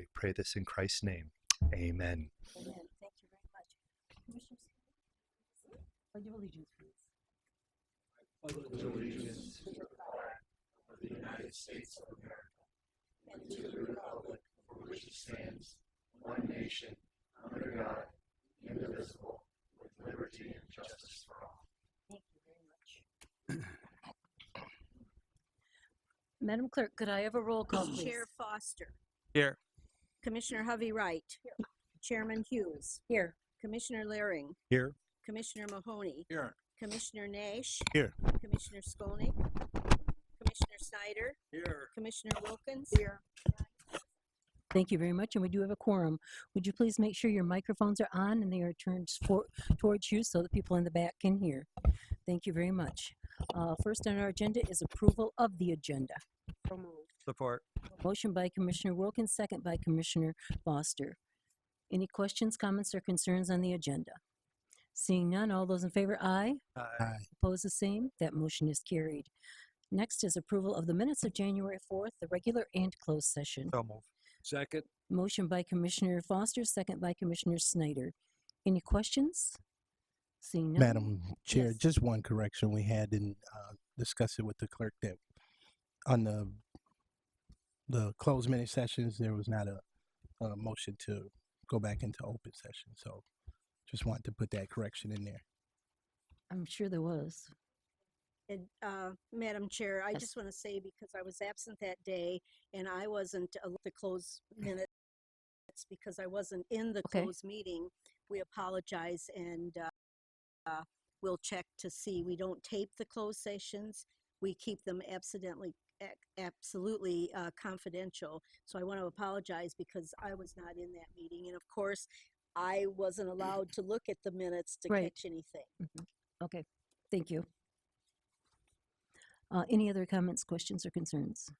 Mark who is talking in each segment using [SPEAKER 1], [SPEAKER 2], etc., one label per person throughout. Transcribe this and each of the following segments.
[SPEAKER 1] We pray this in Christ's name. Amen.
[SPEAKER 2] Amen. Thank you very much. Commissioners, pledge of allegiance, please.
[SPEAKER 3] I pledge allegiance to the flag of the United States of America and to the republic for which it stands, one nation, under God, indivisible, with liberty and justice for all.
[SPEAKER 2] Thank you very much. Madam Clerk, could I have a roll call, please?
[SPEAKER 4] Chair Foster.
[SPEAKER 1] Here.
[SPEAKER 4] Commissioner Hovey Wright. Here. Chairman Hughes.
[SPEAKER 2] Here.
[SPEAKER 4] Commissioner Laring.
[SPEAKER 1] Here.
[SPEAKER 4] Commissioner Mahoney.
[SPEAKER 1] Here.
[SPEAKER 4] Commissioner Nash.
[SPEAKER 1] Here.
[SPEAKER 4] Commissioner Skolnick. Commissioner Snyder.
[SPEAKER 1] Here.
[SPEAKER 4] Commissioner Wilkins.
[SPEAKER 2] Here. Thank you very much, and we do have a quorum. Would you please make sure your microphones are on and they are turned towards you so that people in the back can hear? Thank you very much. First on our agenda is approval of the agenda.
[SPEAKER 1] Support.
[SPEAKER 2] Motion by Commissioner Wilkins, second by Commissioner Foster. Any questions, comments, or concerns on the agenda? Seeing none, all those in favor, aye.
[SPEAKER 1] Aye.
[SPEAKER 2] Opposed, the same. That motion is carried. Next is approval of the minutes of January 4th, the regular and closed session.
[SPEAKER 1] So move. Second.
[SPEAKER 2] Motion by Commissioner Foster, second by Commissioner Snyder. Any questions? Seeing none.
[SPEAKER 5] Madam Chair,
[SPEAKER 2] Yes.
[SPEAKER 5] just one correction. We had and discussed it with the clerk that on the closed minute sessions, there was not a motion to go back into open session. So just wanted to put that correction in there.
[SPEAKER 2] I'm sure there was.
[SPEAKER 4] And Madam Chair, I
[SPEAKER 2] Yes.
[SPEAKER 4] just want to say, because I was absent that day and I wasn't the closed minutes because I wasn't in the
[SPEAKER 2] Okay.
[SPEAKER 4] closed meeting, we apologize and we'll check to see. We don't tape the closed sessions. We keep them absolutely confidential. So I want to apologize because I was not in that meeting. And of course, I wasn't allowed to look at the minutes to
[SPEAKER 2] Right.
[SPEAKER 4] catch anything.
[SPEAKER 2] Okay, thank you. Any other comments, questions, or concerns?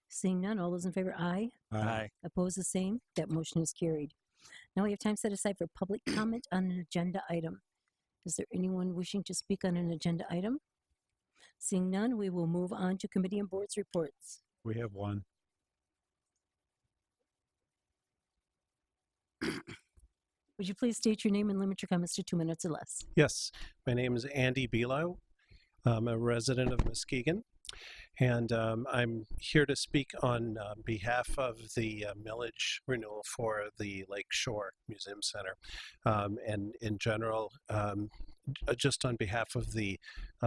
[SPEAKER 2] Seeing none, all those in favor, aye.
[SPEAKER 1] Aye.
[SPEAKER 2] Opposed, the same. That motion is carried. Now we have time set aside for public comment on an agenda item. Is there anyone wishing to speak on an agenda item? Seeing none, we will move on to committee and boards reports.
[SPEAKER 1] We have one.
[SPEAKER 2] Would you please state your name and limit your comments to 2 minutes or less?
[SPEAKER 6] Yes, my name is Andy Bilo. I'm a resident of Muskegon, and I'm here to speak on behalf of the millage renewal for the Lake Shore Museum Center, and in general, just on behalf of the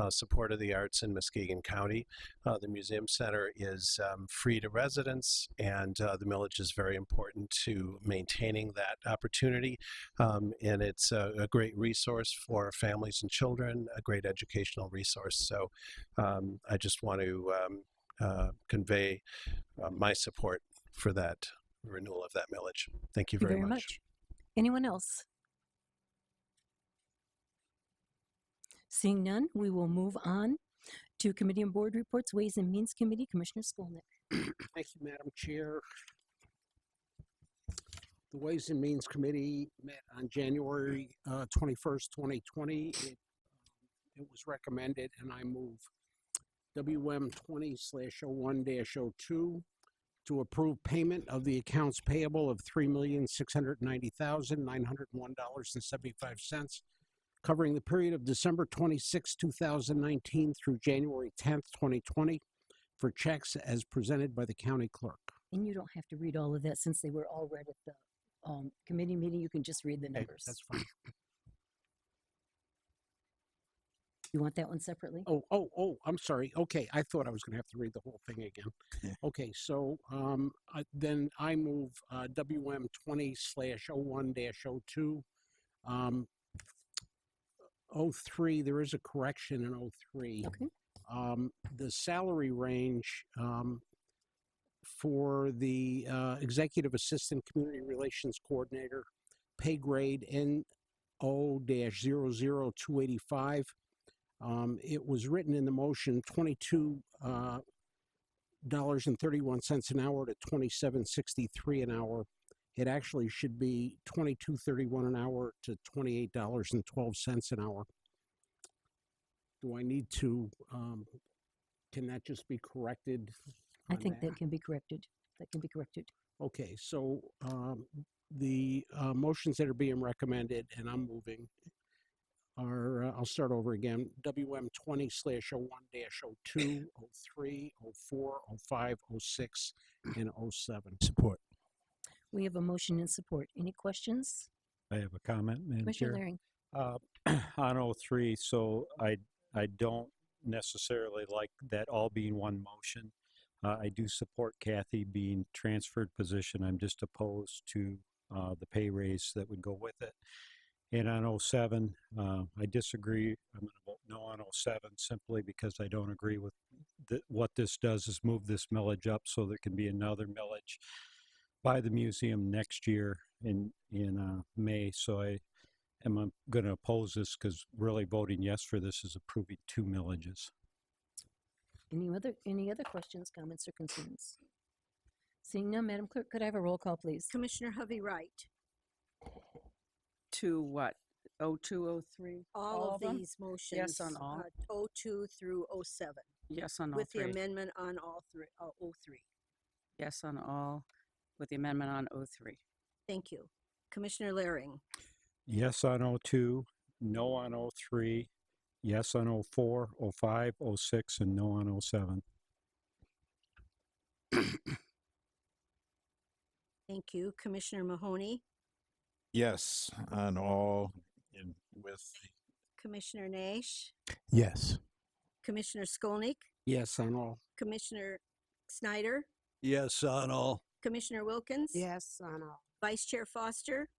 [SPEAKER 6] support of the arts in Muskegon County. The Museum Center is free to residents, and the millage is very important to maintaining that opportunity. And it's a great resource for families and children, a great educational resource. So I just want to convey my support for that renewal of that millage. Thank you very much.
[SPEAKER 2] Anyone else? Seeing none, we will move on to committee and board reports, Ways and Means Committee, Commissioner Skolnick.
[SPEAKER 7] Thank you, Madam Chair. The Ways and Means Committee met on January 21st, 2020. It was recommended, and I move WM 20/01-02 to approve payment of the accounts payable of $3,690,901.75, covering the period of December 26, 2019 through January 10th, 2020, for checks as presented by the county clerk.
[SPEAKER 2] And you don't have to read all of that since they were all read at the committee meeting. You can just read the
[SPEAKER 7] Okay,
[SPEAKER 2] numbers.
[SPEAKER 7] that's fine.
[SPEAKER 2] You want that one separately?
[SPEAKER 7] Oh, I'm sorry. Okay, I thought I was going to have to read the whole thing again.
[SPEAKER 5] Yeah.
[SPEAKER 7] Okay, so then I move WM 20/01-02. 03, there is a correction in 03.
[SPEAKER 2] Okay.
[SPEAKER 7] The salary range for the Executive Assistant Community Relations Coordinator, pay grade NO-00285. It was written in the motion $22.31 an hour to $27.63 an hour. It actually should be $22.31 an hour to $28.12 an hour. Do I need to, can that just be corrected?
[SPEAKER 2] I
[SPEAKER 7] on
[SPEAKER 2] think that can be corrected. That can be corrected.
[SPEAKER 7] Okay, so the motions that are being recommended, and I'm moving, are, I'll start over again, WM 20/01-02, 03, 04, 05, 06, and 07.
[SPEAKER 5] Support.
[SPEAKER 2] We have a motion and support. Any questions?
[SPEAKER 1] I have a comment, Madam
[SPEAKER 2] Commissioner
[SPEAKER 1] Chair.
[SPEAKER 2] Laring?
[SPEAKER 1] On 03, so I don't necessarily like that all being one motion. I do support Kathy being transferred position. I'm just opposed to the pay raise that would go with it. And on 07, I disagree. I'm going to vote no on 07 simply because I don't agree with what this does is move this millage up so there can be another millage by the museum next year in May. So I am going to oppose this because really voting yes for this is approving 2 millages.
[SPEAKER 2] Any other questions, comments, or concerns? Seeing none, Madam Clerk, could I have a roll call, please?
[SPEAKER 4] Commissioner Hovey Wright.
[SPEAKER 8] To what? 02, 03?
[SPEAKER 4] All of
[SPEAKER 8] them?
[SPEAKER 4] these motions.
[SPEAKER 8] on all.
[SPEAKER 4] 02 through 07,
[SPEAKER 8] Yes on all
[SPEAKER 4] with the
[SPEAKER 8] three.
[SPEAKER 4] amendment on all three, 03.
[SPEAKER 8] Yes on all, with the amendment on 03.
[SPEAKER 4] Thank you. Commissioner Laring.
[SPEAKER 1] Yes on 02, no on 03, yes on 04, 05, 06, and no on 07.
[SPEAKER 4] Thank you. Commissioner Mahoney.
[SPEAKER 3] Yes, on all with
[SPEAKER 4] Commissioner Nash.
[SPEAKER 5] Yes.
[SPEAKER 4] Commissioner Skolnick.
[SPEAKER 7] Yes on all.
[SPEAKER 4] Commissioner Snyder.
[SPEAKER 1] Yes on all.
[SPEAKER 4] Commissioner Wilkins.
[SPEAKER 8] Yes on all.
[SPEAKER 4] Vice Chair Foster.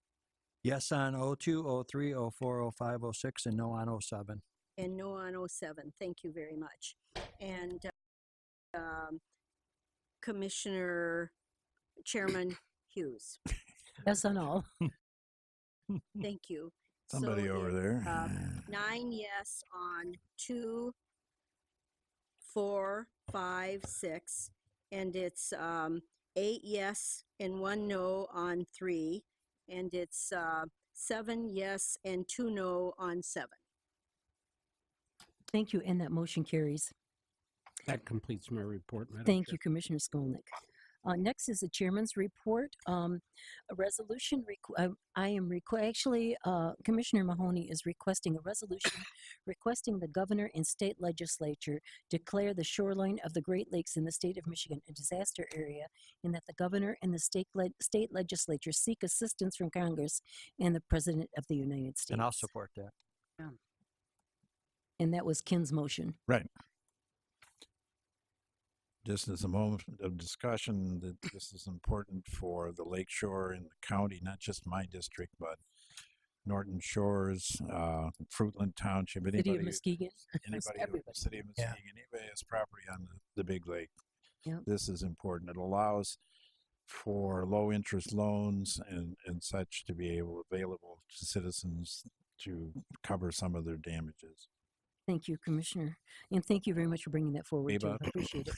[SPEAKER 9] Yes on 02, 03, 04, 05, 06, and no on 07.
[SPEAKER 4] And no on 07. Thank you very much. And Commissioner Chairman Hughes.
[SPEAKER 2] Yes on all.
[SPEAKER 4] Thank you.
[SPEAKER 3] somebody
[SPEAKER 4] So
[SPEAKER 3] over
[SPEAKER 4] it's,
[SPEAKER 3] there.
[SPEAKER 4] 9 yes on 2, 4, 5, 6, and it's 8 yes and 1 no on 3, and it's 7 yes and 2 no on 7.
[SPEAKER 2] Thank you, and that motion carries.
[SPEAKER 7] That completes my report, Madam
[SPEAKER 2] Thank
[SPEAKER 7] Chair.
[SPEAKER 2] you, Commissioner Skolnick. Next is the chairman's report. A resolution. Commissioner Mahoney is requesting a resolution requesting the governor and state legislature declare the shoreline of the Great Lakes in the state of Michigan a disaster area, and that the governor and the state legislature seek assistance from Congress and the President of the United States.
[SPEAKER 9] And I'll support that.
[SPEAKER 2] And that was Ken's motion.
[SPEAKER 3] Right. Just as a moment of discussion, that this is important for the lakeshore in the county, not just my district, but Norton Shores, Fruitland Township,
[SPEAKER 2] City of
[SPEAKER 3] anybody,
[SPEAKER 2] Muskegon.
[SPEAKER 3] anybody,
[SPEAKER 2] everybody.
[SPEAKER 3] city of
[SPEAKER 5] Yeah.
[SPEAKER 3] Muskegon, anybody has property on the big lake.
[SPEAKER 2] Yep.
[SPEAKER 3] This is important. It allows for low interest loans and such to be available to citizens to cover some of their damages.
[SPEAKER 2] Thank you, Commissioner. And thank you very much for bringing that forward, too.
[SPEAKER 3] Beba.
[SPEAKER 2] I appreciate it.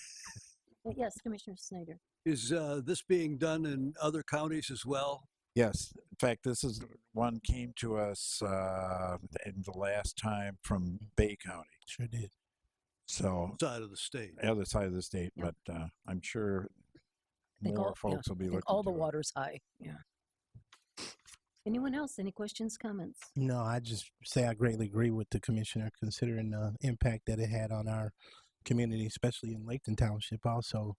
[SPEAKER 2] Yes, Commissioner Snyder.
[SPEAKER 1] Is this being done in other counties as well?
[SPEAKER 3] Yes, in fact, this is one came to us in the last time from Bay County.
[SPEAKER 5] Sure did.
[SPEAKER 3] So
[SPEAKER 1] Side of the state.
[SPEAKER 3] the other side of the state,
[SPEAKER 2] Yep.
[SPEAKER 3] but I'm sure
[SPEAKER 2] I think
[SPEAKER 3] more
[SPEAKER 2] all-
[SPEAKER 3] folks will be
[SPEAKER 2] I think
[SPEAKER 3] looking.
[SPEAKER 2] all the
[SPEAKER 3] to it.
[SPEAKER 2] water's high. Yeah. Anyone else? Any questions, comments?
[SPEAKER 5] No, I just say I greatly agree with the commissioner, considering the impact that it had on our community, especially in Laketon Township also.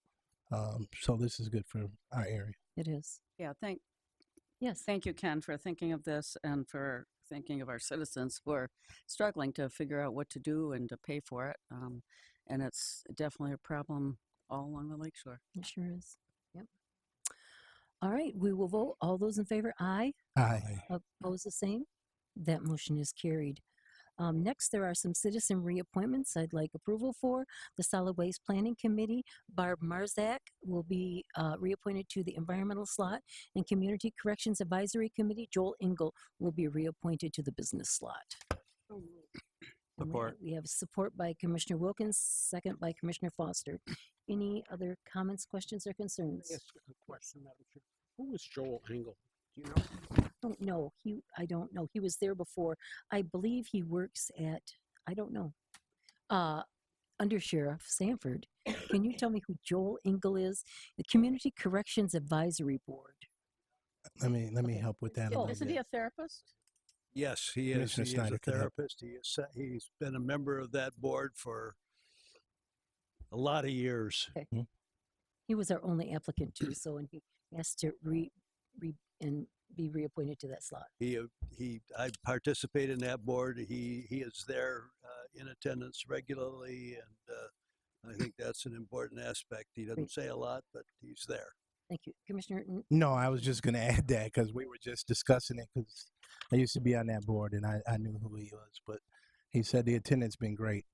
[SPEAKER 5] So this is good for our area.
[SPEAKER 2] It is.
[SPEAKER 8] Yeah,
[SPEAKER 2] Yes.
[SPEAKER 8] thank you, Ken, for thinking of this and for thinking of our citizens who are struggling to figure out what to do and to pay for it. And it's definitely a problem all along the lakeshore.
[SPEAKER 2] It sure is. Yep. All right. We will vote. All those in favor, aye.
[SPEAKER 5] Aye.
[SPEAKER 2] Oppose the same. That motion is carried. Next, there are some citizen reappointments I'd like approval for. The Solid Waste Planning Committee, Barb Marzak will be reappointed to the environmental slot, and Community Corrections Advisory Committee, Joel Engel will be reappointed to the business slot. And
[SPEAKER 9] Support.
[SPEAKER 2] we have support by Commissioner Wilkins, second by Commissioner Foster. Any other comments, questions, or concerns?
[SPEAKER 7] Yes, a question, Madam Chair. Who was Joel Engel? Do you know?
[SPEAKER 2] I don't know. He was there before. I believe he works at, I don't know, under Sheriff Sanford. can you tell me who Joel Engel is? The Community Corrections Advisory Board.
[SPEAKER 5] Let me
[SPEAKER 2] Okay.
[SPEAKER 5] help with that a
[SPEAKER 8] Oh,
[SPEAKER 5] little
[SPEAKER 8] isn't
[SPEAKER 5] bit.
[SPEAKER 8] he a therapist?
[SPEAKER 10] Yes, he is.
[SPEAKER 5] Commissioner
[SPEAKER 10] He is
[SPEAKER 5] Snyder
[SPEAKER 10] a
[SPEAKER 5] could help.
[SPEAKER 10] therapist. He's been a member of that board for a lot of years.
[SPEAKER 2] He was our only applicant too, so and he has to and be reappointed to that slot.
[SPEAKER 10] I participate in that board. He is there in attendance regularly, and I think that's an important aspect. He doesn't
[SPEAKER 2] Great.
[SPEAKER 10] say a lot, but he's there.
[SPEAKER 2] Thank you, Commissioner.
[SPEAKER 5] No, I was just going to add that because we were just discussing it because I used to be on that board and I knew who he was. But he said the attendance been great.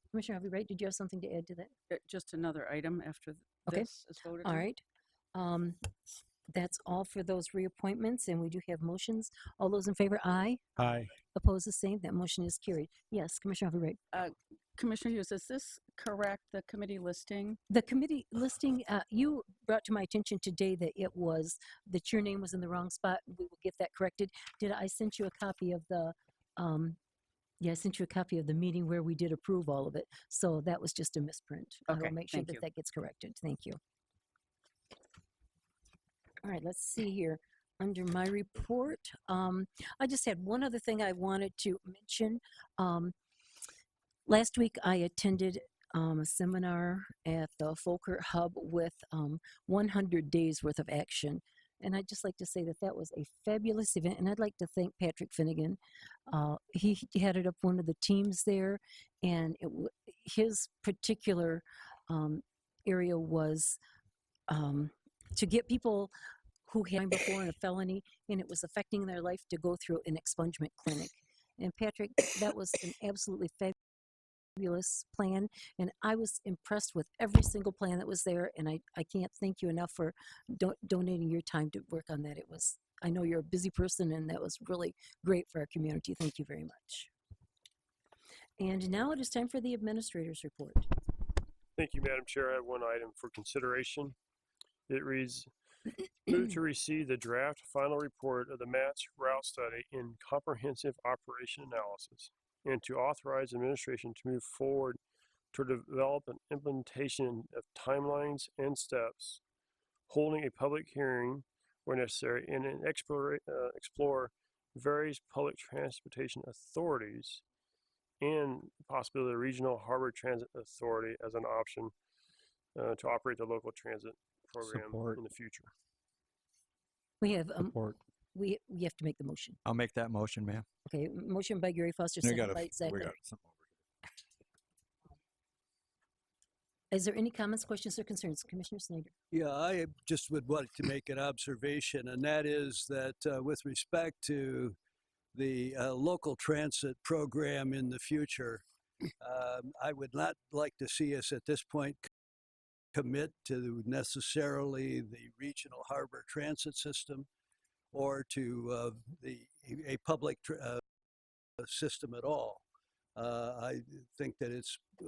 [SPEAKER 2] Commissioner Harvey Wright, did you have something to add to that?
[SPEAKER 8] Just another item after
[SPEAKER 2] Okay.
[SPEAKER 8] this is voted
[SPEAKER 2] All
[SPEAKER 8] on.
[SPEAKER 2] right. That's all for those reappointments, and we do have motions. All those in favor, aye.
[SPEAKER 1] Aye.
[SPEAKER 2] Opposed, the same. That motion is carried. Yes, Commissioner Harvey Wright.
[SPEAKER 8] Commissioner Hughes, is this correct, the committee listing?
[SPEAKER 2] The committee listing, you brought to my attention today that it was, that your name was in the wrong spot. We will get that corrected. Did I send you a copy of the, yeah, I sent you a copy of the meeting where we did approve all of it. So that was just a misprint. I
[SPEAKER 8] Okay,
[SPEAKER 2] will make sure
[SPEAKER 8] thank you.
[SPEAKER 2] that gets corrected. Thank you. All right, let's see here. Under my report, I just had one other thing I wanted to mention. Last week I attended a seminar at the Folkert Hub with 100 days worth of action. And I'd just like to say that that was a fabulous event. And I'd like to thank Patrick Finnegan. He headed up one of the teams there, and his particular area was to get people who had before in a felony and it was affecting their life to go through an expungement clinic. And Patrick, that was an absolutely fabulous plan, and I was impressed with every single plan that was there, and I can't thank you enough for donating your time to work on that. It was, I know you're a busy person, and that was really great for our community. Thank you very much. And now it is time for the administrator's report.
[SPEAKER 11] Thank you, Madam Chair. I have one item for consideration. It reads, move to receive the draft final report of the MATS route study in comprehensive operation analysis and to authorize administration to move forward to develop an implementation of timelines and steps, holding a public hearing where necessary, and explore various public transportation authorities and possibly the Regional Harbor Transit Authority as an option to operate the local transit program
[SPEAKER 9] Support.
[SPEAKER 11] in the future.
[SPEAKER 2] We have
[SPEAKER 9] Support.
[SPEAKER 2] we have to make the motion.
[SPEAKER 9] I'll make that motion, ma'am.
[SPEAKER 2] Okay, motion by Gary Foster,
[SPEAKER 9] We
[SPEAKER 2] second
[SPEAKER 9] got
[SPEAKER 2] by Zach.
[SPEAKER 9] we
[SPEAKER 2] Leonard.
[SPEAKER 9] got some over
[SPEAKER 2] Is there any comments, questions, or concerns? Commissioner Snyder.
[SPEAKER 10] Yeah, I just would like to make an observation, and that is that with respect to the local transit program in the future, I would not like to see us at this point commit to necessarily the regional harbor transit system or to a public system at all. I think that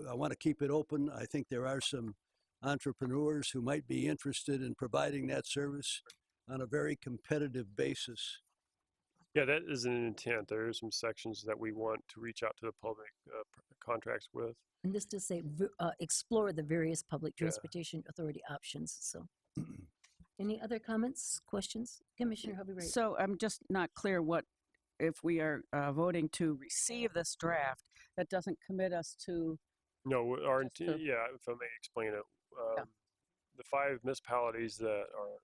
[SPEAKER 10] I want to keep it open. I think there are some entrepreneurs who might be interested in providing that service on a very competitive basis.
[SPEAKER 11] Yeah, that is an intent. There are some sections that we want to reach out to the public contracts with.
[SPEAKER 2] And this does say explore the various public
[SPEAKER 11] Yeah.
[SPEAKER 2] transportation authority options. So, any other comments, questions? Commissioner Harvey Wright.
[SPEAKER 8] So I'm just not clear what, if we are voting to receive this draft, that doesn't commit us to.
[SPEAKER 11] No,
[SPEAKER 8] Just to-
[SPEAKER 11] yeah, if I may explain it, the 5 municipalities that are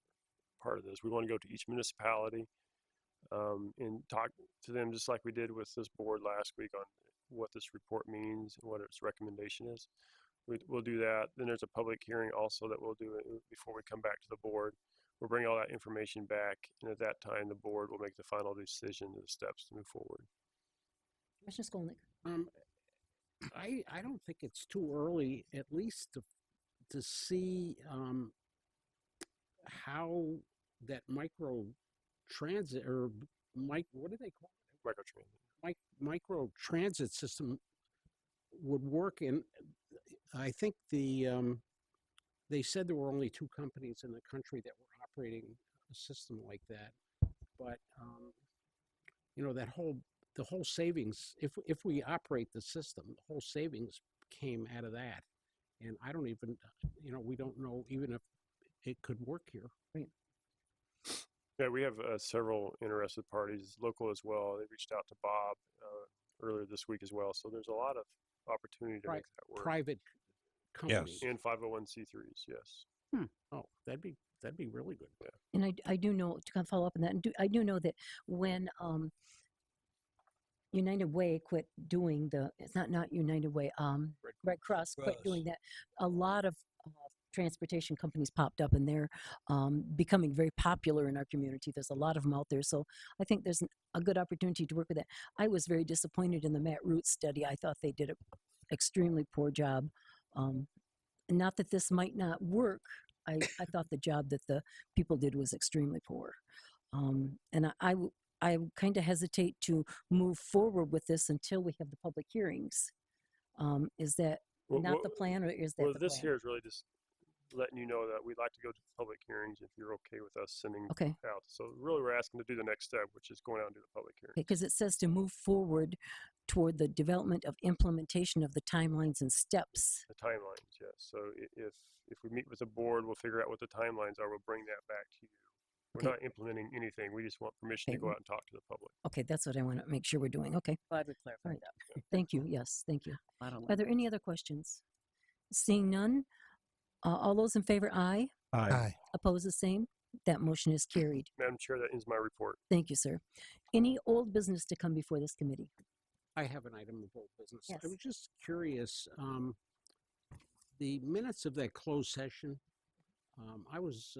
[SPEAKER 11] part of this, we want to go to each municipality and talk to them just like we did with this board last week on what this report means and what its recommendation is. We'll do that. Then there's a public hearing also that we'll do before we come back to the board. We'll bring all that information back, and at that time, the board will make the final decision of the steps to move forward.
[SPEAKER 2] Commissioner Skolnick.
[SPEAKER 7] I don't think it's too early, at least to see how that micro transit or what do they call it?
[SPEAKER 11] Microtransit.
[SPEAKER 7] Micro transit system would work. And I think they said there were only 2 companies in the country that were operating a system like that. But you know, the whole savings, if we operate the system, the whole savings came out of that. And I don't even, we don't know even if it could work here.
[SPEAKER 11] Yeah, we have several interested parties, local as well. They reached out to Bob earlier this week as well. So there's a lot of opportunity to make that work.
[SPEAKER 7] Private companies.
[SPEAKER 11] And 501c3s, yes.
[SPEAKER 7] Oh, that'd be really good.
[SPEAKER 11] Yeah.
[SPEAKER 2] And I do know, to kind of follow up on that, I do know that when United Way quit doing it's not United Way, Red Cross quit doing that, a lot of transportation companies popped up, and they're becoming very popular in our community. There's a lot of them out there. So I think there's a good opportunity to work with that. I was very disappointed in the Matt Root study. I thought they did an extremely poor job. Not that this might not work. I thought the job that the people did was extremely poor. And I kind of hesitate to move forward with this until we have the public hearings. Is that not the plan, or is that
[SPEAKER 11] well,
[SPEAKER 2] the
[SPEAKER 11] this
[SPEAKER 2] plan?
[SPEAKER 11] here is really just letting you know that we'd like to go to public hearings if you're okay with us sending
[SPEAKER 2] Okay.
[SPEAKER 11] out. So really we're asking to do the next step, which is going out and do the public hearing.
[SPEAKER 2] Because it says to move forward toward the development of implementation of the timelines and steps.
[SPEAKER 11] The timelines, yes. So if we meet with the board, we'll figure out what the timelines are. We'll bring that back to you. We're
[SPEAKER 2] Okay.
[SPEAKER 11] not implementing anything. We just want permission to go out and talk to the public.
[SPEAKER 2] Okay, that's what I want to make sure we're doing. Okay,
[SPEAKER 8] Glad we clarified
[SPEAKER 2] Right.
[SPEAKER 8] that.
[SPEAKER 2] thank you. Yes, thank you.
[SPEAKER 8] I don't
[SPEAKER 2] Are there any other questions? Seeing none, all those in favor, aye.
[SPEAKER 5] Aye.
[SPEAKER 2] Oppose the same. That motion is carried.
[SPEAKER 11] Madam Chair, that ends my report.
[SPEAKER 2] Thank you, sir. Any old business to come before this committee?
[SPEAKER 7] I have an item of old business.
[SPEAKER 2] Yes.
[SPEAKER 7] I was just curious, the minutes of that closed session, I was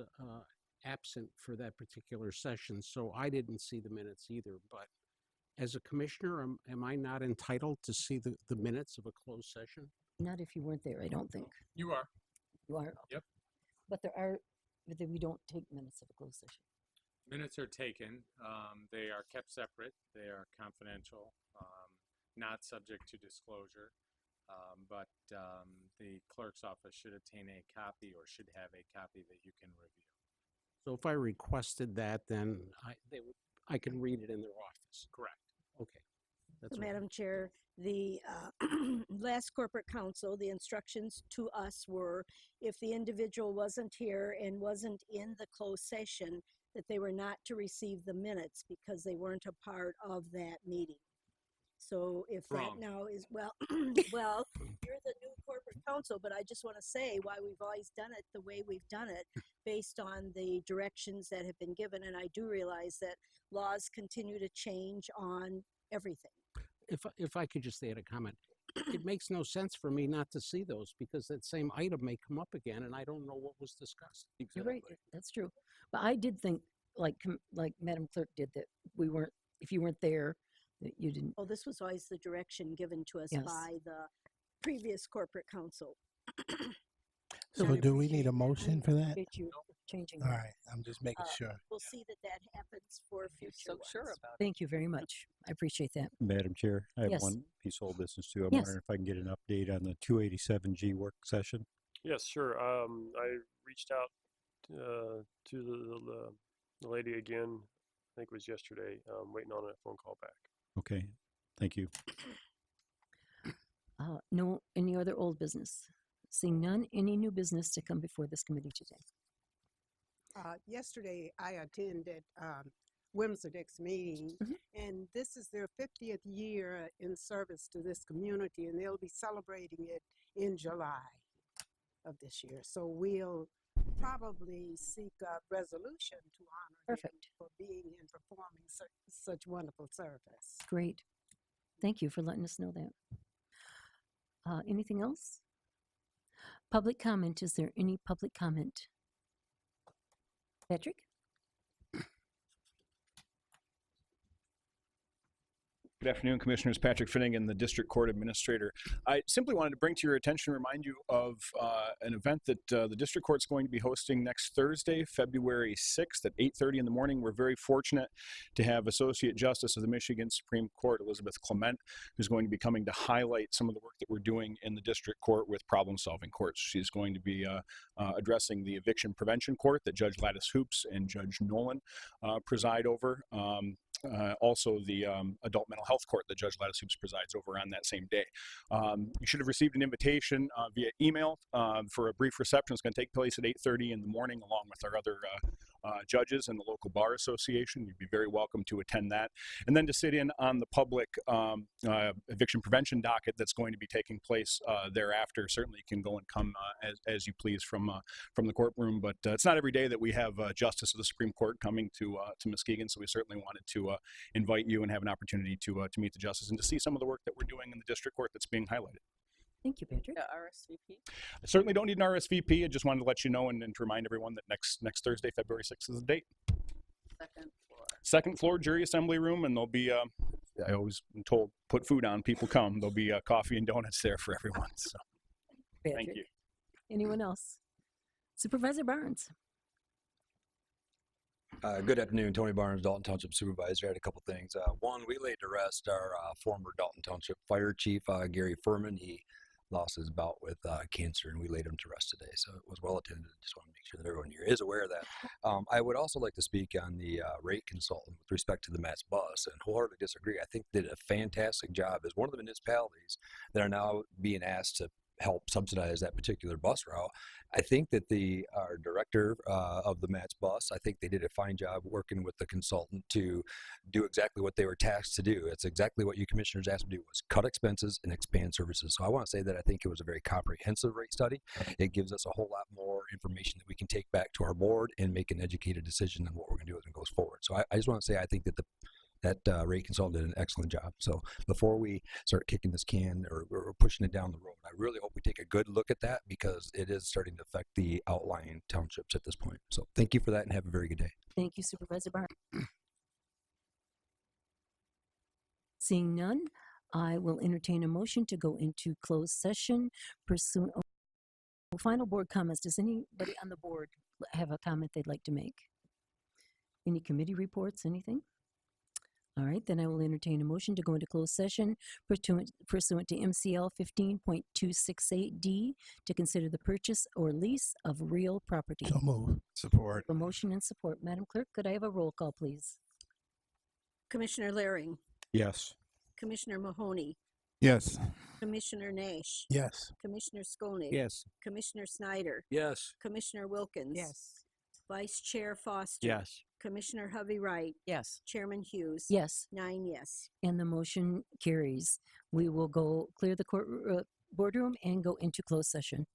[SPEAKER 7] absent for that particular session, so I didn't see the minutes either. But as a commissioner, am I not entitled to see the minutes of a closed session?
[SPEAKER 2] Not if you weren't there, I don't think.
[SPEAKER 3] You are.
[SPEAKER 2] You are?
[SPEAKER 3] Yep.
[SPEAKER 2] But we don't take minutes of a closed session.
[SPEAKER 3] Minutes are taken. They are kept separate. They are confidential, not subject to disclosure. But the clerk's office should obtain a copy, or should have a copy that you can review.
[SPEAKER 7] So if I requested that, then I can read it in their office.
[SPEAKER 3] Correct.
[SPEAKER 7] Okay. That's
[SPEAKER 4] So,
[SPEAKER 7] what I-
[SPEAKER 4] Madam Chair, the last corporate council, the instructions to us were if the individual wasn't here and wasn't in the closed session, that they were not to receive the minutes because they weren't a part of that meeting. So if
[SPEAKER 3] Wrong.
[SPEAKER 4] that now is, well, well, you're the new corporate council, but I just want to say why we've always done it the way we've done it based on the directions that have been given. And I do realize that laws continue to change on everything.
[SPEAKER 7] If I could just add a comment, it makes no sense for me not to see those because that same item may come up again and I don't know what was discussed.
[SPEAKER 2] You're right. That's true. But I did think, like Madam Clerk did, that if you weren't there, that you didn't.
[SPEAKER 4] Well, this was always the direction given to us
[SPEAKER 2] Yes.
[SPEAKER 4] by the previous corporate council.
[SPEAKER 5] So
[SPEAKER 2] I
[SPEAKER 5] do we need a motion for that?
[SPEAKER 2] appreciate you changing
[SPEAKER 5] All
[SPEAKER 2] that.
[SPEAKER 5] right, I'm just making sure.
[SPEAKER 4] We'll see that happens for
[SPEAKER 8] You're
[SPEAKER 4] future
[SPEAKER 8] so sure
[SPEAKER 4] ones.
[SPEAKER 8] about it.
[SPEAKER 2] Thank you very much. I appreciate that.
[SPEAKER 1] Madam Chair, I have
[SPEAKER 2] Yes.
[SPEAKER 1] one piece of old business too. I'm
[SPEAKER 2] Yes.
[SPEAKER 1] wondering if I can get an update on the 287G work session.
[SPEAKER 11] Yes, sure. I reached out to the lady again. I think it was yesterday. Waiting on a phone call back.
[SPEAKER 1] Okay, thank you.
[SPEAKER 2] No, any other old business? Seeing none, any new business to come before this committee today?
[SPEAKER 12] Yesterday, I attended Whimsidick's meeting,
[SPEAKER 2] Mhm.
[SPEAKER 12] and this is their 50th year in service to this community, and they'll be celebrating it in July of this year. So we'll probably seek a resolution to honor
[SPEAKER 2] Perfect.
[SPEAKER 12] them for being and performing such wonderful service.
[SPEAKER 2] Great. Thank you for letting us know that. Anything else? Public comment. Is there any public comment? Patrick?
[SPEAKER 13] Good afternoon, Commissioners. Patrick Finnegan, the District Court Administrator. I simply wanted to bring to your attention, remind you of an event that the District Court's going to be hosting next Thursday, February 6th at 8:30 in the morning. We're very fortunate to have Associate Justice of the Michigan Supreme Court, Elizabeth Clement, who's going to be coming to highlight some of the work that we're doing in the District Court with problem-solving courts. She's going to be addressing the eviction prevention court that Judge Lattice Hoops and Judge Nolan preside over. also the adult mental health court that Judge Lattice Hoops presides over on that same day. You should have received an invitation via email for a brief reception. It's going to take place at 8:30 in the morning, along with our other judges and the local bar association. You'd be very welcome to attend that, and then to sit in on the public eviction prevention docket that's going to be taking place thereafter. Certainly, you can go and come as you please from the courtroom, but it's not every day that we have justice of the Supreme Court coming to Muskegon, so we certainly wanted to invite you and have an opportunity to meet the justice and to see some of the work that we're doing in the district court that's being highlighted.
[SPEAKER 2] Thank you, Patrick.
[SPEAKER 8] RSVP.
[SPEAKER 13] I certainly don't need an RSVP. I just wanted to let you know and to remind everyone that next Thursday, February 6th is the date.
[SPEAKER 8] Second floor.
[SPEAKER 13] Second floor jury assembly room, and there'll be, I always am told, put food on, people come. There'll be coffee and donuts there for everyone. So
[SPEAKER 2] Patrick.
[SPEAKER 13] thank you.
[SPEAKER 2] Anyone else? Supervisor Barnes.
[SPEAKER 14] Good afternoon, Tony Barnes, Dalton Township Supervisor. I had a couple things. One, we laid to rest our former Dalton Township Fire Chief, Gary Furman. He lost his bout with cancer, and we laid him to rest today. So it was well attended. Just want to make sure that everyone here is aware of that. I would also like to speak on the rate consultant with respect to the Matt's bus, and wholeheartedly disagree. I think they did a fantastic job as one of the municipalities that are now being asked to help subsidize that particular bus route. I think that our director of the Matt's bus, I think they did a fine job working with the consultant to do exactly what they were tasked to do. It's exactly what you commissioners asked them to do, was cut expenses and expand services. So I want to say that I think it was a very comprehensive rate study. It gives us a whole lot more information that we can take back to our board and make an educated decision on what we're going to do as it goes forward. So I just want to say I think that that rate consultant did an excellent job. So before we start kicking this can or pushing it down the road, I really hope we take a good look at that, because it is starting to affect the outlying townships at this point. So thank you for that, and have a very good day.
[SPEAKER 2] Thank you, Supervisor Barnes. Seeing none, I will entertain a motion to go into closed session pursuant. Final board comments. Does anybody on the board have a comment they'd like to make? Any committee reports, anything? All right, then I will entertain a motion to go into closed session pursuant to MCL 15.268D to consider the purchase or lease of real property.
[SPEAKER 5] So move. Support.
[SPEAKER 2] A motion and support. Madam Clerk, could I have a roll call, please?
[SPEAKER 4] Commissioner Laring,
[SPEAKER 1] Yes.
[SPEAKER 4] Commissioner Mahoney,
[SPEAKER 5] Yes.
[SPEAKER 4] Commissioner Nash,
[SPEAKER 5] Yes.
[SPEAKER 4] Commissioner Skolnick,
[SPEAKER 7] Yes.
[SPEAKER 4] Commissioner Snyder,
[SPEAKER 10] Yes.
[SPEAKER 4] Commissioner Wilkins,
[SPEAKER 12] Yes.
[SPEAKER 4] Vice Chair Foster,
[SPEAKER 9] Yes.
[SPEAKER 4] Commissioner Hovey Wright,
[SPEAKER 8] Yes.
[SPEAKER 4] Chairman Hughes.
[SPEAKER 2] Yes,
[SPEAKER 4] 9 yes.
[SPEAKER 2] and the motion carries. We will go clear the court boardroom and go into closed session.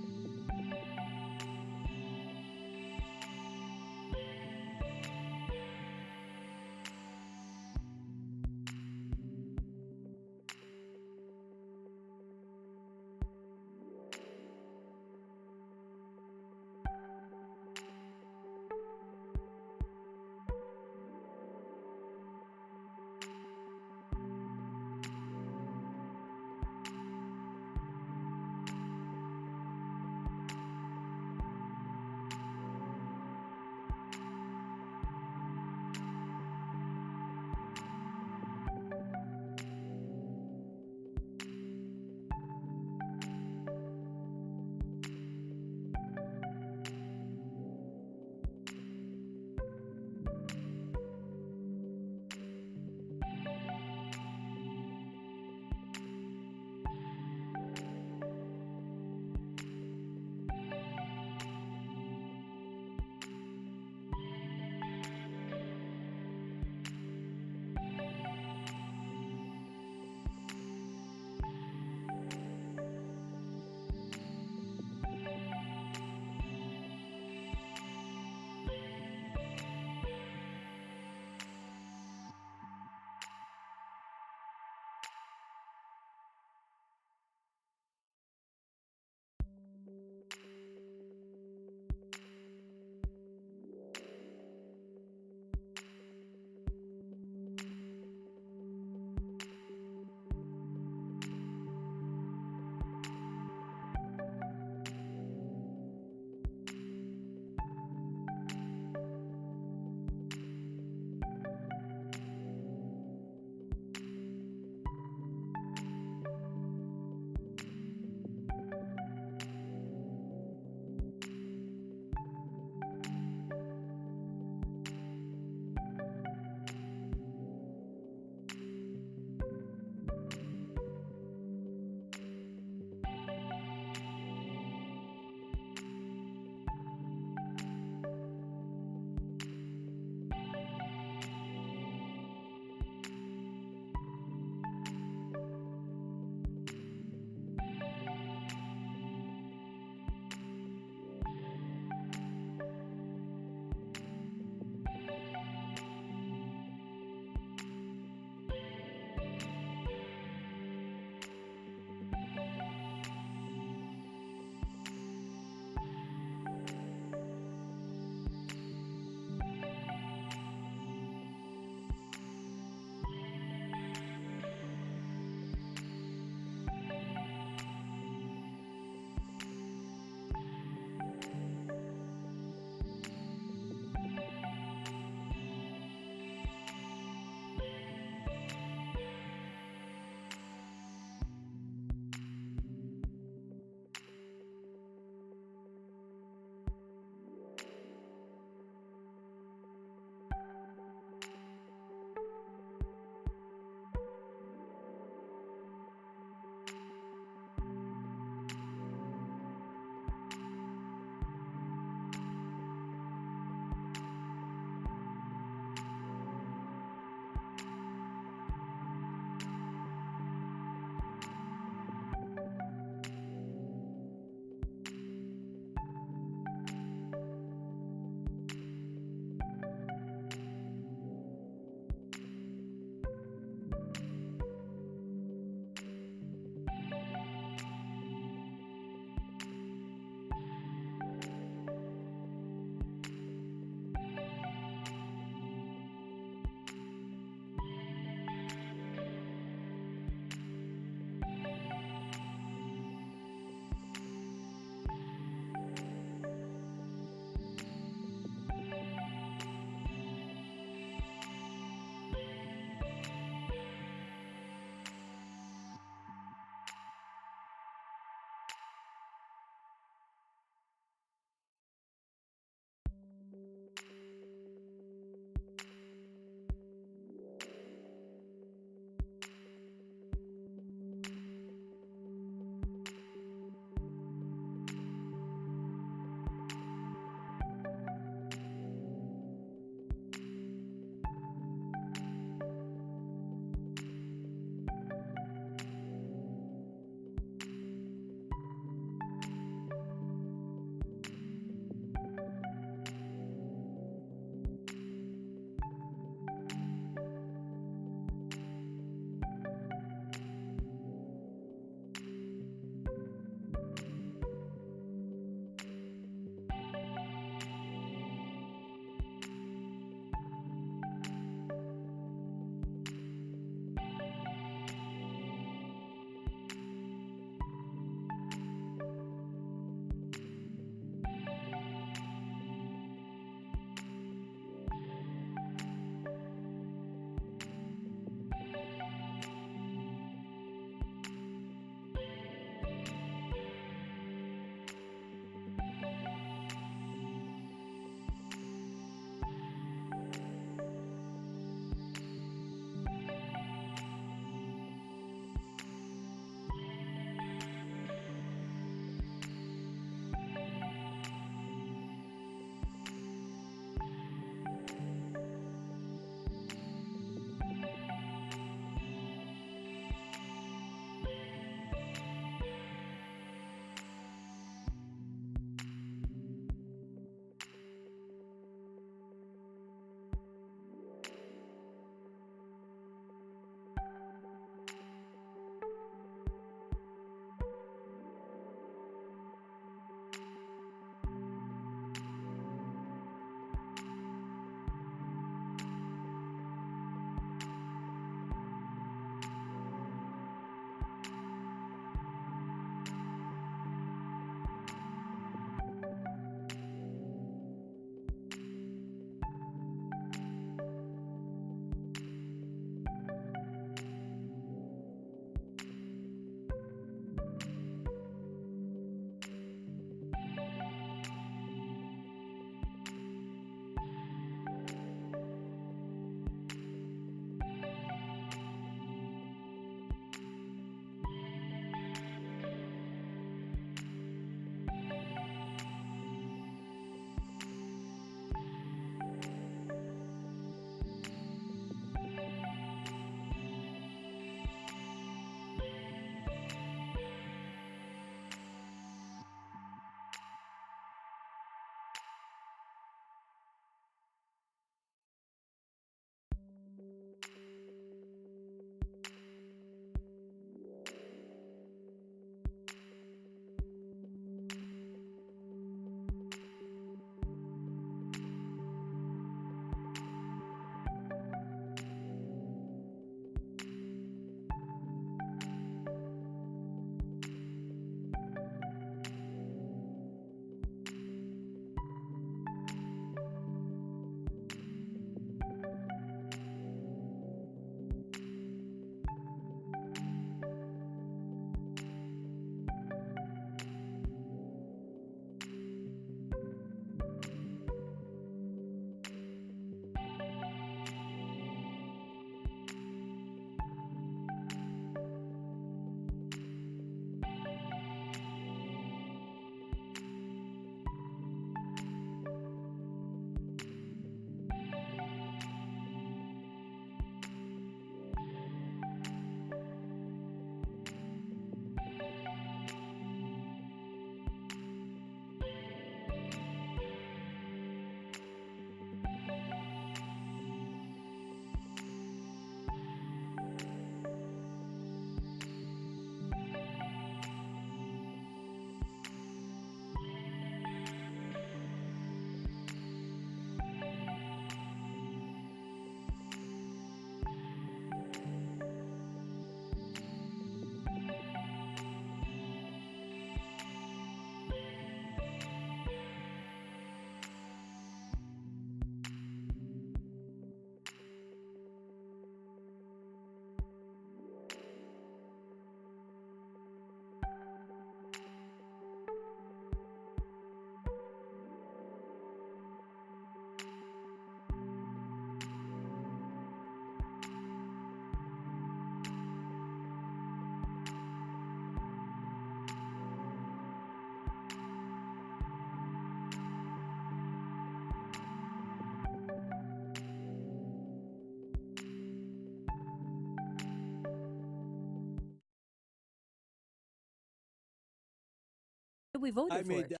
[SPEAKER 2] we voted
[SPEAKER 10] I
[SPEAKER 2] for
[SPEAKER 10] made
[SPEAKER 2] it.
[SPEAKER 10] that,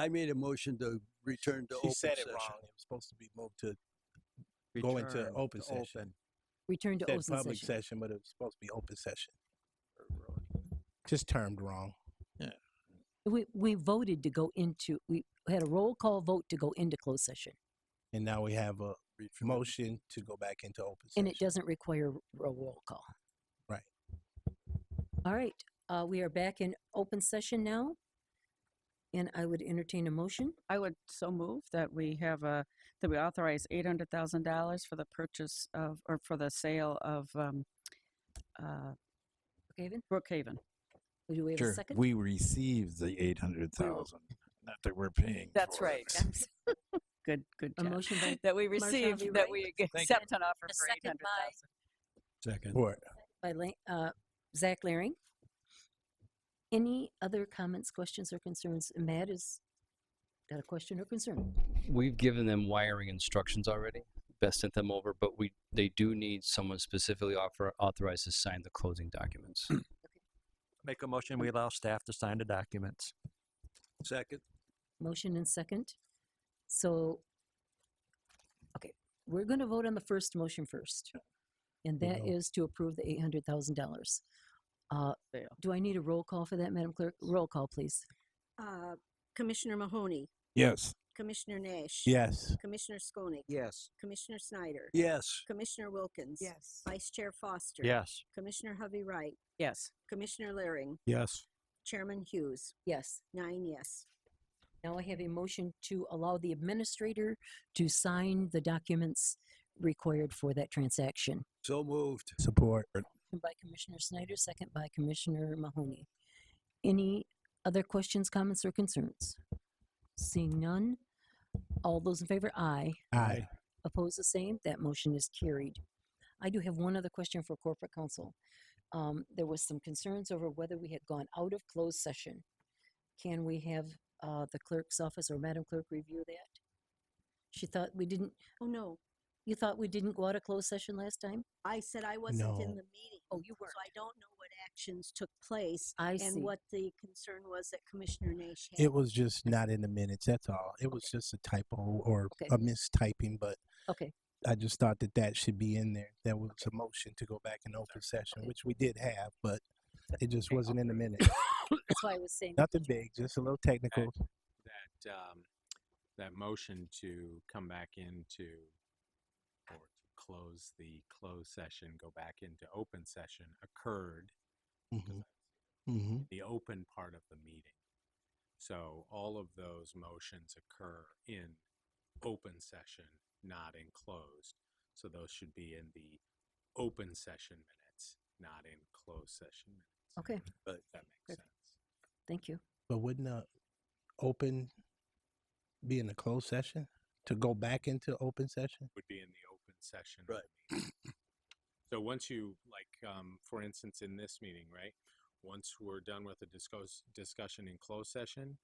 [SPEAKER 10] I made a motion to return to
[SPEAKER 5] She
[SPEAKER 10] open
[SPEAKER 5] said it
[SPEAKER 10] session.
[SPEAKER 5] wrong. It was supposed to be moved to go into
[SPEAKER 9] Return
[SPEAKER 5] open
[SPEAKER 9] to
[SPEAKER 5] session.
[SPEAKER 9] open.
[SPEAKER 2] Return to
[SPEAKER 5] Said
[SPEAKER 2] open
[SPEAKER 5] public
[SPEAKER 2] session.
[SPEAKER 5] session, but it was supposed to be open session. Just termed wrong.
[SPEAKER 2] We voted to go into, we had a roll call vote to go into closed session.
[SPEAKER 5] And now we have a motion to go back into open session.
[SPEAKER 2] And it doesn't require a roll call.
[SPEAKER 5] Right.
[SPEAKER 2] All right, we are back in open session now. And I would entertain a motion.
[SPEAKER 8] I would so move that we have that we authorize $800,000 for the purchase of, or for the sale of
[SPEAKER 2] Brookhaven?
[SPEAKER 8] Brookhaven.
[SPEAKER 2] Do we have a
[SPEAKER 15] Sure.
[SPEAKER 2] second?
[SPEAKER 15] We received the 800,000. Not that we're paying.
[SPEAKER 8] That's
[SPEAKER 15] for
[SPEAKER 8] right.
[SPEAKER 15] it.
[SPEAKER 8] Good
[SPEAKER 2] A
[SPEAKER 8] catch.
[SPEAKER 2] motion by
[SPEAKER 8] That we
[SPEAKER 2] Marshall,
[SPEAKER 8] received,
[SPEAKER 2] you
[SPEAKER 8] that
[SPEAKER 2] right?
[SPEAKER 8] we
[SPEAKER 15] you.
[SPEAKER 8] accept an offer
[SPEAKER 2] A
[SPEAKER 8] for
[SPEAKER 2] second by
[SPEAKER 8] 800,000.
[SPEAKER 1] Second.
[SPEAKER 5] Support.
[SPEAKER 2] by Zach Laring. Any other comments, questions, or concerns? Matt has got a question or concern.
[SPEAKER 16] We've given them wiring instructions already. Best sent them over, but they do need someone specifically authorized to sign the closing documents.
[SPEAKER 9] Make a motion, we allow staff to sign the documents.
[SPEAKER 10] Second.
[SPEAKER 2] Motion and second. So, okay, we're going to vote on the first motion first. And
[SPEAKER 5] We
[SPEAKER 2] that
[SPEAKER 5] will.
[SPEAKER 2] is to approve the $800,000.
[SPEAKER 8] Fail.
[SPEAKER 2] Do I need a roll call for that, Madam Clerk? Roll call, please.
[SPEAKER 4] Commissioner Mahoney,
[SPEAKER 15] Yes.
[SPEAKER 4] Commissioner Nash.
[SPEAKER 5] Yes.
[SPEAKER 4] Commissioner Skolnick.
[SPEAKER 7] Yes.
[SPEAKER 4] Commissioner Snyder.
[SPEAKER 10] Yes.
[SPEAKER 4] Commissioner Wilkins.
[SPEAKER 12] Yes.
[SPEAKER 4] Vice Chair Foster.
[SPEAKER 9] Yes.
[SPEAKER 4] Commissioner Hovey Wright.
[SPEAKER 8] Yes.
[SPEAKER 4] Commissioner Laring.
[SPEAKER 1] Yes.
[SPEAKER 4] Chairman Hughes.
[SPEAKER 2] Yes.
[SPEAKER 4] 9 yes.
[SPEAKER 2] Now I have a motion to allow the administrator to sign the documents required for that transaction.
[SPEAKER 10] So moved.
[SPEAKER 5] Support.
[SPEAKER 2] Motion by Commissioner Snyder, second by Commissioner Mahoney. Any other questions, comments, or concerns? Seeing none, all those in favor, aye.
[SPEAKER 5] Aye.
[SPEAKER 2] Oppose the same, that motion is carried. I do have one other question for corporate counsel. There was some concerns over whether we had gone out of closed session. Can we have the clerk's office or Madam Clerk review that? She thought we didn't,
[SPEAKER 4] Oh, no.
[SPEAKER 2] you thought we didn't go out of closed session last time?
[SPEAKER 4] I said I wasn't in
[SPEAKER 5] No.
[SPEAKER 4] the meeting.
[SPEAKER 2] Oh, you weren't.
[SPEAKER 4] So I don't know what actions took place
[SPEAKER 2] I
[SPEAKER 4] and
[SPEAKER 2] see.
[SPEAKER 4] what the concern was that Commissioner Nash had.
[SPEAKER 5] It was just not in the minutes. That's all. It was just a typo or
[SPEAKER 2] Okay.
[SPEAKER 5] a mistyping, but
[SPEAKER 2] Okay,
[SPEAKER 5] I just thought that should be in there. There was a motion to go back in open session, which we did have, but it just wasn't in the minutes.
[SPEAKER 2] that's why I was saying.
[SPEAKER 5] Nothing big, just a little technical.
[SPEAKER 17] That motion to come back into or to close the closed session, go back into open session occurred
[SPEAKER 5] Mm-hmm. Mm-hmm.
[SPEAKER 17] the open part of the meeting. So all of those motions occur in open session, not in closed. So those should be in the open session minutes, not in closed session minutes.
[SPEAKER 2] Okay,
[SPEAKER 17] But that makes sense.
[SPEAKER 2] thank you.
[SPEAKER 5] But wouldn't open be in a closed session to go back into open session?
[SPEAKER 17] Would be in the open session. of
[SPEAKER 10] Right.
[SPEAKER 17] the meeting. So once you, for instance, in this meeting, right? Once we're done with the discussion in closed session,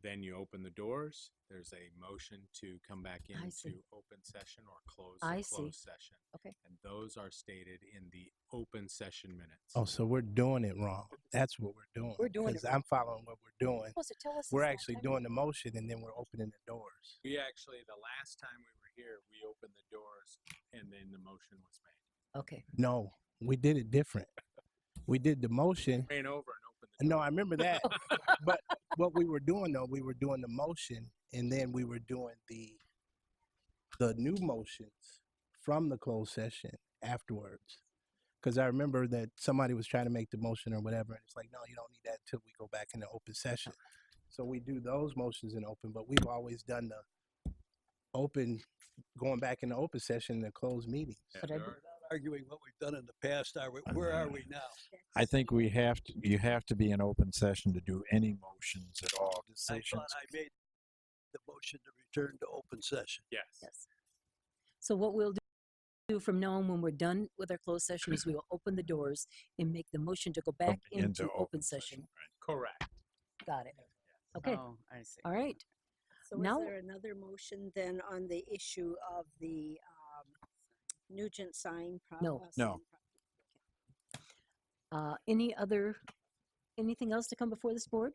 [SPEAKER 17] then you open the doors. There's a motion to come back
[SPEAKER 2] I see.
[SPEAKER 17] into open session or close
[SPEAKER 2] I
[SPEAKER 17] the
[SPEAKER 2] see.
[SPEAKER 17] closed session.
[SPEAKER 2] Okay.
[SPEAKER 17] And those are stated in the open session minutes.
[SPEAKER 5] Oh, so we're doing it wrong. That's what we're doing.
[SPEAKER 2] We're doing it
[SPEAKER 5] 'Cause I'm following what we're doing.
[SPEAKER 2] Supposed to tell us
[SPEAKER 5] We're
[SPEAKER 2] this long
[SPEAKER 5] actually
[SPEAKER 2] time
[SPEAKER 5] doing
[SPEAKER 2] ago.
[SPEAKER 5] the motion and then we're opening the doors.
[SPEAKER 17] We actually, the last time we were here, we opened the doors and then the motion was made.
[SPEAKER 2] Okay,
[SPEAKER 5] No, we did it different. We did the motion.
[SPEAKER 17] Ran over and opened the
[SPEAKER 5] No, I remember that. But what we were doing though, we were doing the motion and then we were doing the new motions from the closed session afterwards. Because I remember that somebody was trying to make the motion or whatever, and it's like, no, you don't need that until we go back into open session. So we do those motions in open, but we've always done the open, going back into open session in the closed meetings.
[SPEAKER 2] but I,
[SPEAKER 10] We're not arguing what we've done in the past, are we? Where are we now?
[SPEAKER 15] I think you have to be in open session to do any motions at all.
[SPEAKER 10] I
[SPEAKER 15] Decisions.
[SPEAKER 10] thought I made the motion to return to open session.
[SPEAKER 17] Yes.
[SPEAKER 2] yes. So what we'll do from now on when we're done with our closed session is we will open the doors and make the motion to go back into open session.
[SPEAKER 17] Correct.
[SPEAKER 2] Got it. Okay,
[SPEAKER 8] Oh, I see.
[SPEAKER 2] all right.
[SPEAKER 4] So
[SPEAKER 2] Now-
[SPEAKER 4] is there another motion then on the issue of the Nugent sign?
[SPEAKER 2] No.
[SPEAKER 15] No.
[SPEAKER 2] Anything else to come before this board?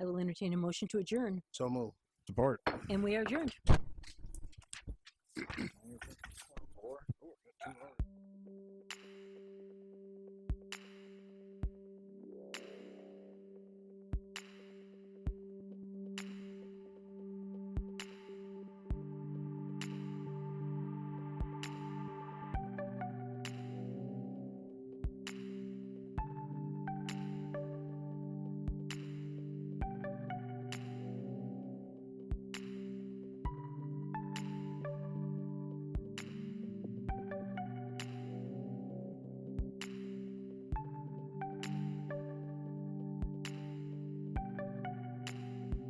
[SPEAKER 2] I will entertain a motion to adjourn,
[SPEAKER 5] So move.
[SPEAKER 15] Support.
[SPEAKER 2] and we are adjourned.